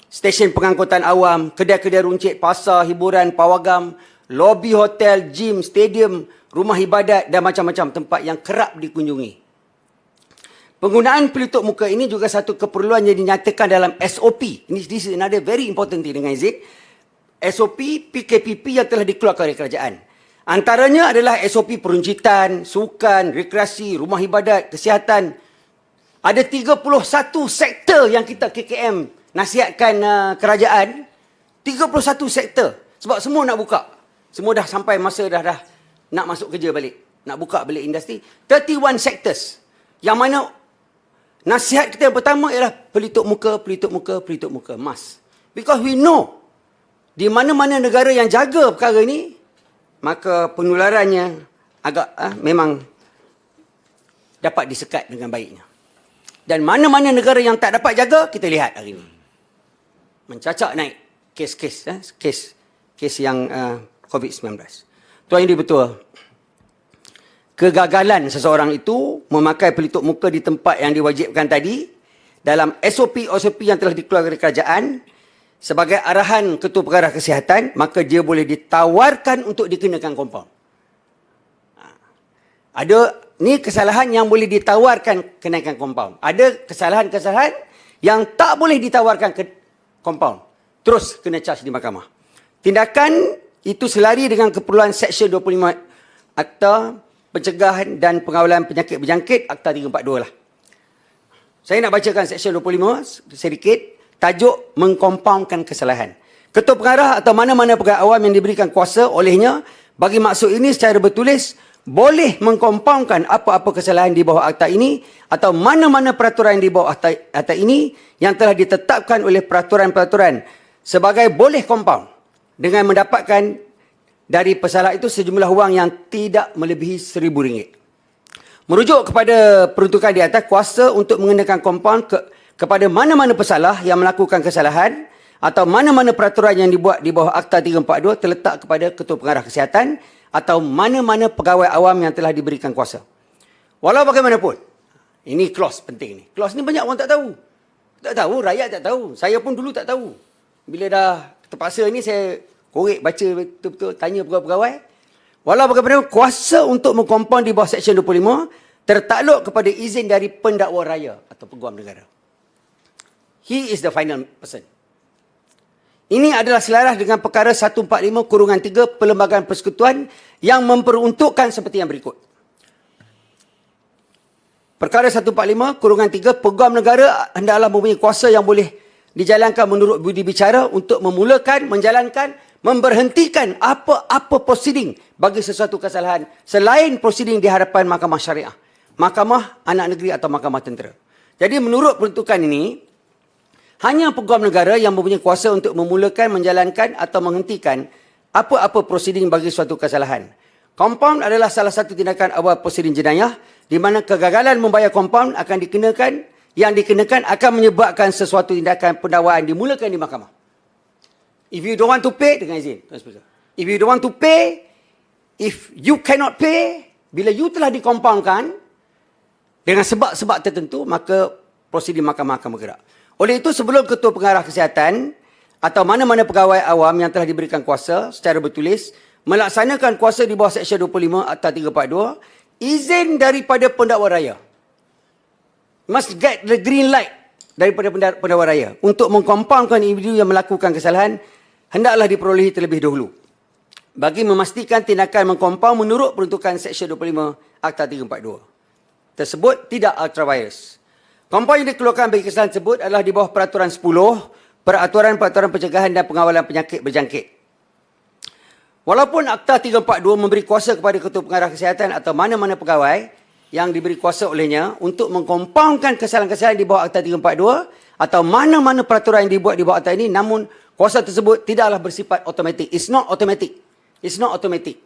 stesen pengangkutan awam, kedai-kedai runcit, pasar, hiburan, pawagam, lobi hotel, gym, stadium, rumah ibadat dan macam-macam tempat yang kerap dikunjungi. Penggunaan pelitup muka ini juga satu keperluan yang dinyatakan dalam SOP. This is another very important thing, dengan izin. SOP PKPP yang telah dikeluarkan oleh kerajaan. Antaranya adalah SOP peruncitan, sukan, rekreasi, rumah ibadat, kesihatan. Ada 31 sektor yang kita KKM nasihatkan kerajaan. 31 sektor. Sebab semua nak buka. Semua dah sampai masa dah nak masuk kerja balik. Nak buka balik industri. 31 sectors. Yang mana nasihat kita yang pertama ialah pelitup muka, pelitup muka, pelitup muka. Mask. Because we know di mana-mana negara yang jaga perkara ini, maka penularannya agak memang dapat disekat dengan baiknya. Dan mana-mana negara yang tak dapat jaga, kita lihat hari ini. Mencacak naik kes yang COVID-19. Tuan Yang Di-Pertua, kegagalan seseorang itu memakai pelitup muka di tempat yang diwajibkan tadi dalam SOP-SOP yang telah dikeluarkan oleh kerajaan sebagai arahan Ketua Pengarah Kesihatan, maka dia boleh ditawarkan untuk dikenakan kompaun. Ada ni kesalahan yang boleh ditawarkan kenaikan kompaun. Ada kesalahan-kesalahan yang tak boleh ditawarkan kompaun. Terus kena charge di mahkamah. Tindakan itu selari dengan keperluan Seksyen 25 Akta Pencegahan dan Pengawalan Penyakit Berjangkit, Akta 342 lah. Saya nak bacakan Seksyen 25 sedikit. Tajuk mengkompaunkan kesalahan. Ketua Pengarah atau mana-mana pegawai awam yang diberikan kuasa olehnya bagi maksud ini secara bertulis boleh mengkompaunkan apa-apa kesalahan di bawah akta ini atau mana-mana peraturan di bawah akta ini yang telah ditetapkan oleh peraturan-peraturan sebagai boleh kompaun dengan mendapatkan dari pesalah itu sejumlah wang yang tidak melebihi RM1,000. Merujuk kepada peruntukan di atas, kuasa untuk mengenakan kompaun kepada mana-mana pesalah yang melakukan kesalahan atau mana-mana peraturan yang dibuat di bawah Akta 342 terletak kepada Ketua Pengarah Kesihatan atau mana-mana pegawai awam yang telah diberikan kuasa. Walau bagaimanapun, ini clause penting ni. Clause ni banyak orang tak tahu. Tak tahu, rakyat tak tahu. Saya pun dulu tak tahu. Bila dah terpaksa ni saya korek baca betul-betul, tanya pegawai-pegawai. Walau bagaimanapun, kuasa untuk mengkompaun di bawah Seksyen 25 tertakluk kepada izin dari pendakwa raya atau peguam negara. He is the final person. Ini adalah selaras dengan perkara 145/3 Perlembagaan Persekutuan yang memperuntukkan seperti yang berikut. Perkara 145/3 Peguam negara hendaklah mempunyai kuasa yang boleh dijalankan menurut budi bicara untuk memulakan, menjalankan, memberhentikan apa-apa prosiding bagi sesuatu kesalahan selain prosiding di hadapan mahkamah syariah, mahkamah anak negeri atau mahkamah tentera. Jadi menurut peruntukan ini, hanya peguam negara yang mempunyai kuasa untuk memulakan, menjalankan atau menghentikan apa-apa prosiding bagi suatu kesalahan. Kompaun adalah salah satu tindakan awal prosiding jenayah di mana kegagalan membayar kompaun akan dikenakan akan menyebabkan sesuatu tindakan pendakwaan dimulakan di mahkamah. If you don't want to pay, dengan izin. If you don't want to pay, if you cannot pay, bila you telah dikompaunkan dengan sebab-sebab tertentu, maka prosedur mahkamah akan bergerak. Oleh itu, sebelum Ketua Pengarah Kesihatan atau mana-mana pegawai awam yang telah diberikan kuasa secara bertulis melaksanakan kuasa di bawah Seksyen 25 Akta 342, izin daripada pendakwa raya. Must get the green light daripada pendakwa raya untuk mengkompaunkan individu yang melakukan kesalahan hendaklah diperolehi terlebih dahulu. Bagi memastikan tindakan mengkompaun menurut peruntukan Seksyen 25 Akta 342 tersebut tidak ultra-virus. Kompaun yang dikeluarkan bagi kesalahan tersebut adalah di bawah Peraturan 10, Peraturan Pencegahan dan Pengawalan Penyakit Berjangkit. Walaupun Akta 342 memberi kuasa kepada Ketua Pengarah Kesihatan atau mana-mana pegawai yang diberi kuasa olehnya untuk mengkompaunkan kesalahan-kesalahan di bawah Akta 342 atau mana-mana peraturan yang dibuat di bawah Akta ini, namun kuasa tersebut tidaklah bersifat automatik. It's not automatic. It's not automatic.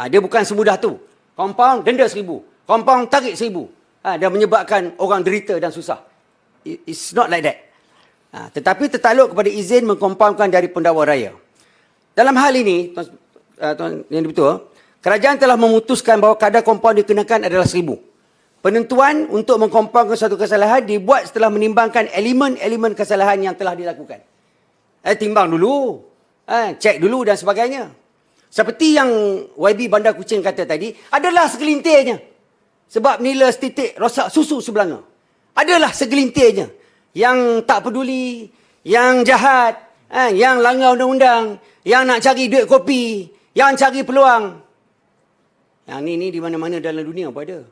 Dia bukan semudah tu. Kompaun, denda 1,000. Kompaun, tarik 1,000. Dan menyebabkan orang derita dan susah. It's not like that. Tetapi tertakluk kepada izin mengkompaunkan dari pendakwa raya. Dalam hal ini, tuan yang betul, kerajaan telah memutuskan bahawa kadar kompaun dikenakan adalah 1,000. Penentuan untuk mengkompaunkan suatu kesalahan dibuat setelah menimbangkan elemen-elemen kesalahan yang telah dilakukan. Timbang dulu, cek dulu dan sebagainya. Seperti yang YB Bandar Kuching kata tadi, adalah segelintirnya. Sebab nila setitik rosak susu sebelanga. Adalah segelintirnya. Yang tak peduli, yang jahat, yang langgar undang-undang, yang nak cari duit kopi, yang cari peluang. Yang ni di mana-mana dalam dunia pun ada.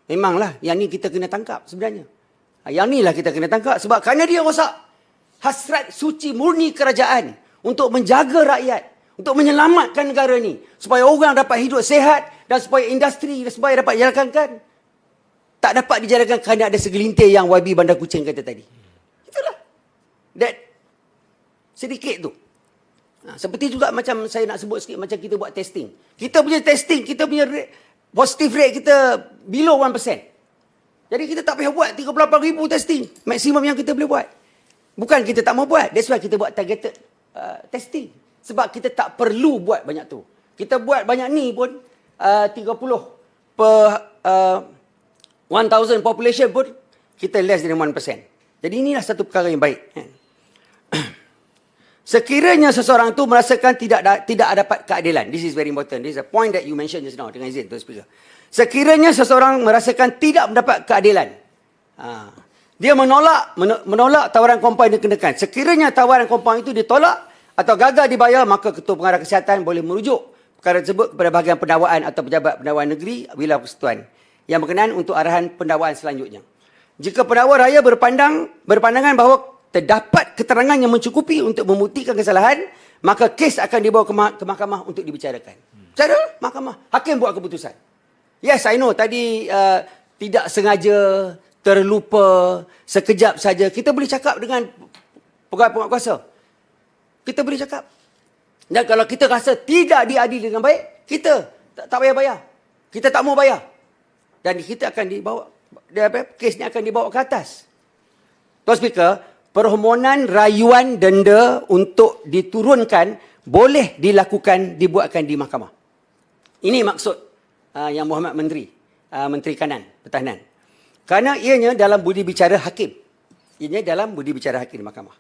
Memanglah, yang ni kita kena tangkap sebenarnya. Yang ni lah kita kena tangkap sebab kerana dia rosak hasrat suci murni kerajaan untuk menjaga rakyat, untuk menyelamatkan negara ni supaya orang dapat hidup sehat dan supaya industri supaya dapat dijalankan. Tak dapat dijalankan kerana ada segelintir yang YB Bandar Kuching kata tadi. Itulah. That sedikit tu. Seperti juga macam saya nak sebut sikit macam kita buat testing. Kita punya testing, kita punya positive rate kita below 1%. Jadi kita tak payah buat 38,000 testing. Maksimum yang kita boleh buat. Bukan kita tak mau buat. That's why kita buat targeted testing. Sebab kita tak perlu buat banyak tu. Kita buat banyak ni pun 30 per 1,000 population pun kita less than 1%. Jadi inilah satu perkara yang baik. Sekiranya seseorang tu merasakan tidak dapat keadilan. This is very important. This is a point that you mentioned just now. Dengan izin, Tuan Speaker. Sekiranya seseorang merasakan tidak mendapat keadilan. Dia menolak tawaran kompaun yang dikenakan. Sekiranya tawaran kompaun itu ditolak atau gagal dibayar, maka Ketua Pengarah Kesihatan boleh merujuk perkara tersebut kepada bahagian pendakwaan atau pejabat pendakwaan negeri wilayah persekutuan yang berkenaan untuk arahan pendakwaan selanjutnya. Jika pendakwa raya berpandangan bahawa terdapat keterangan yang mencukupi untuk membuktikan kesalahan, maka kes akan dibawa ke mahkamah untuk dibicarakan. Cara mahkamah, hakim buat keputusan. Yes, I know tadi tidak sengaja, terlupa, sekejap saja. Kita boleh cakap dengan pegawai penguatkuasa. Kita boleh cakap. Dan kalau kita rasa tidak diadili dengan baik, kita tak payah bayar. Kita tak mau bayar. Dan kita akan dibawa, kes ni akan dibawa ke atas. Tuan Speaker, permohonan rayuan denda untuk diturunkan boleh dibuatkan di mahkamah. Ini maksud Yang Berhormat Menteri, Menteri Kanan, Pertahanan. Kerana ianya dalam budi bicara hakim. Ianya dalam budi bicara hakim di mahkamah.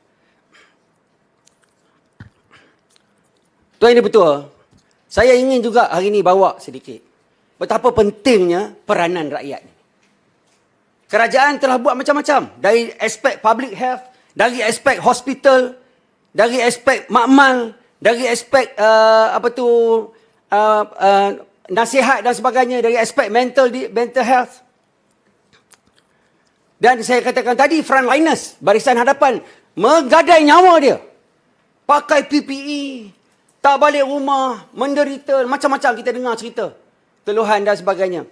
Tuan Yang Dipertua, saya ingin juga hari ini bawa sedikit betapa pentingnya peranan rakyat. Kerajaan telah buat macam-macam. Dari aspek public health, dari aspek hospital, dari aspek makmal, dari aspek nasihat dan sebagainya, dari aspek mental health. Dan saya katakan tadi, frontliners, barisan hadapan, menggadai nyawa dia. Pakai PPE, tak balik rumah, menderita, macam-macam kita dengar cerita. Keluhan dan sebagainya.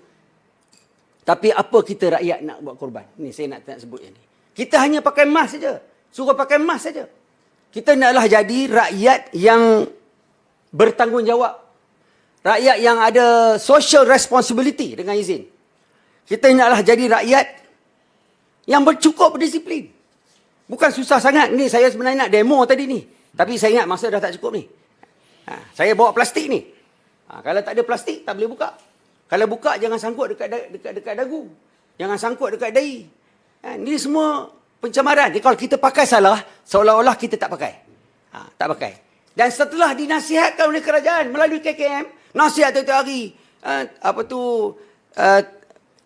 Tapi apa kita rakyat nak buat korban? Ni saya nak sebut yang ni. Kita hanya pakai mask saja. Suruh pakai mask saja. Kita naklah jadi rakyat yang bertanggungjawab. Rakyat yang ada social responsibility dengan izin. Kita naklah jadi rakyat yang bercukup berdisiplin. Bukan susah sangat. Ni saya sebenarnya nak demo tadi ni. Tapi saya ingat masa dah tak cukup ni. Saya bawa plastik ni. Kalau tak ada plastik, tak boleh buka. Kalau buka, jangan sangkut dekat dagu. Jangan sangkut dekat dahi. Ini semua pencemaran. Jadi kalau kita pakai salah, seolah-olah kita tak pakai. Tak pakai. Dan setelah dinasihatkan oleh kerajaan melalui KKM, nasihat tiap-tiap hari.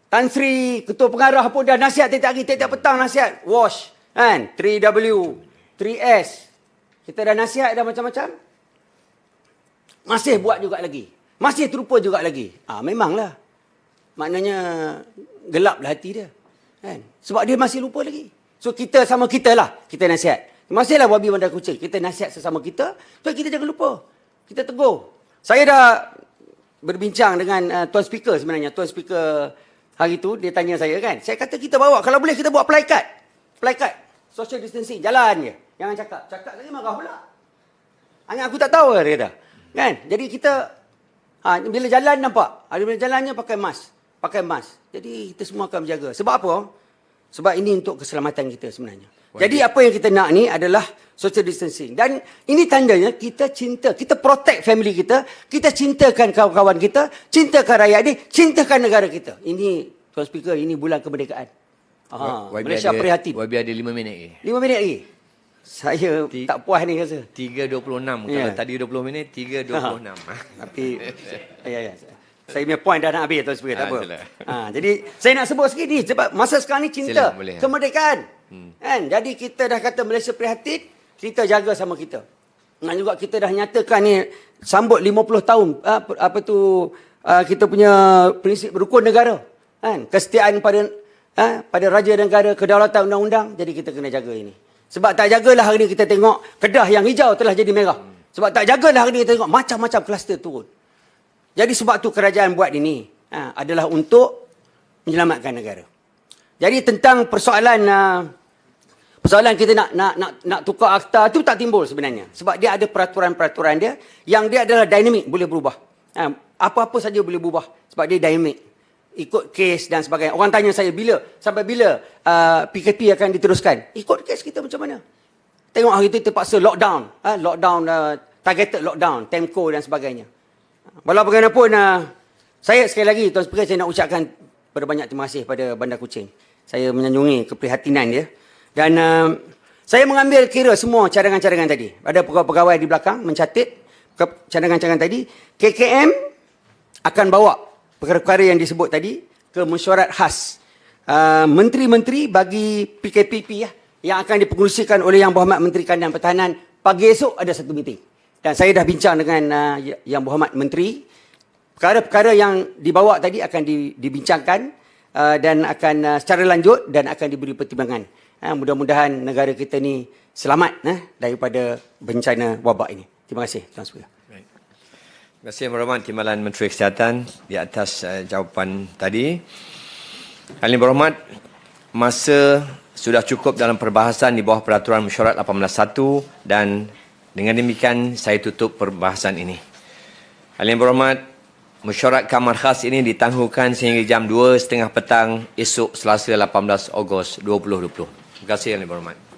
Tan Sri, Ketua Pengarah pun dah nasihat tiap-tiap hari. Tiap-tiap petang nasihat. Wash. 3W, 3S. Kita dah nasihat dah macam-macam. Masih buat juga lagi. Masih terupa juga lagi. Memanglah. Maknanya gelaplah hati dia. Kan? Sebab dia masih lupa lagi. So kita sama kita lah. Kita nasihat. Masihlah Wabi Bandar Kuching. Kita nasihat sesama kita. So kita jangan lupa. Kita tegur. Saya dah berbincang dengan Tuan Speaker sebenarnya. Tuan Speaker hari tu dia tanya saya kan. Saya kata kita bawa. Kalau boleh kita buat plakat. Plakat. Social distancing. Jalan je. Jangan cakap. Cakap lagi marah pula. Hanya aku tak tahu dia dah. Kan? Jadi kita bila jalan nampak. Bila jalannya pakai mask. Pakai mask. Jadi kita semua akan menjaga. Sebab apa? Sebab ini untuk keselamatan kita sebenarnya. Jadi apa yang kita nak ni adalah social distancing. Dan ini tandanya kita cinta. Kita protect family kita. Kita cintakan kawan-kawan kita. Cintakan rakyat ni. Cintakan negara kita. Ini, Tuan Speaker, ini bulan kemerdekaan. Malaysia prihatin. YB ada 5 minit lagi. 5 minit lagi. Saya tak puas ni rasa. 3.26. Kalau tadi 20 minit, 3.26. Tapi, saya punya point dah nak habis, Tuan Speaker. Tak apa. Jadi, saya nak sebut sikit ni. Sebab masa sekarang ni cinta. Kemerdekaan. Kan? Jadi, kita dah kata Malaysia prihatin. Kita jaga sama kita. Dan juga kita dah nyatakan ni, sambut 50 tahun. Kita punya prinsip rukun negara. Kan? Kesetiaan pada raja negara, kedaulatan undang-undang. Jadi, kita kena jaga ini. Sebab tak jagalah hari ni kita tengok Kedah yang hijau telah jadi merah. Sebab tak jagalah hari ni kita tengok macam-macam kluster turun. Jadi sebab tu kerajaan buat ini adalah untuk menyelamatkan negara. Jadi tentang persoalan kita nak tukar akta tu tak timbul sebenarnya. Sebab dia ada peraturan-peraturan dia yang dia adalah dinamik, boleh berubah. Apa-apa saja boleh berubah sebab dia dinamik. Ikut kes dan sebagainya. Orang tanya saya sampai bila PKP akan diteruskan. Ikut kes kita macam mana. Tengok hari itu terpaksa lockdown. Targeted lockdown, Temco dan sebagainya. Walau bagaimanapun, saya sekali lagi, Tuan Speaker, saya nak ucapkan berbanyak terima kasih pada Bandar Kuching. Saya menyanjungi keprihatinan dia. Dan saya mengambil kira semua cadangan-cadangan tadi. Ada pegawai-pegawai di belakang mencatat cadangan-cadangan tadi. KKM akan bawa perkara-perkara yang disebut tadi ke mesyuarat khas menteri-menteri bagi PKPP yang akan dipengerusikan oleh Yang Berhormat Menteri Kanan Pertahanan. Pagi esok ada satu meeting. Dan saya dah bincang dengan Yang Berhormat Menteri. Perkara-perkara yang dibawa tadi akan dibincangkan dan akan secara lanjut dan akan diberi pertimbangan. Mudah-mudahan negara kita ni selamat daripada bencana wabak ini. Terima kasih, Tuan Speaker. Terima kasih Yang Berhormat Timbalan Menteri Kesihatan di atas jawapan tadi. Yang Berhormat, masa sudah cukup dalam perbahasan di bawah Peraturan Mesyuarat 18.1 dan dengan demikian saya tutup perbahasan ini. Yang Berhormat, mesyuarat Kamar Khas ini ditangguhkan sehingga jam 2.30 petang esok Selasa 18 Ogos 2020. Terima kasih Yang Berhormat.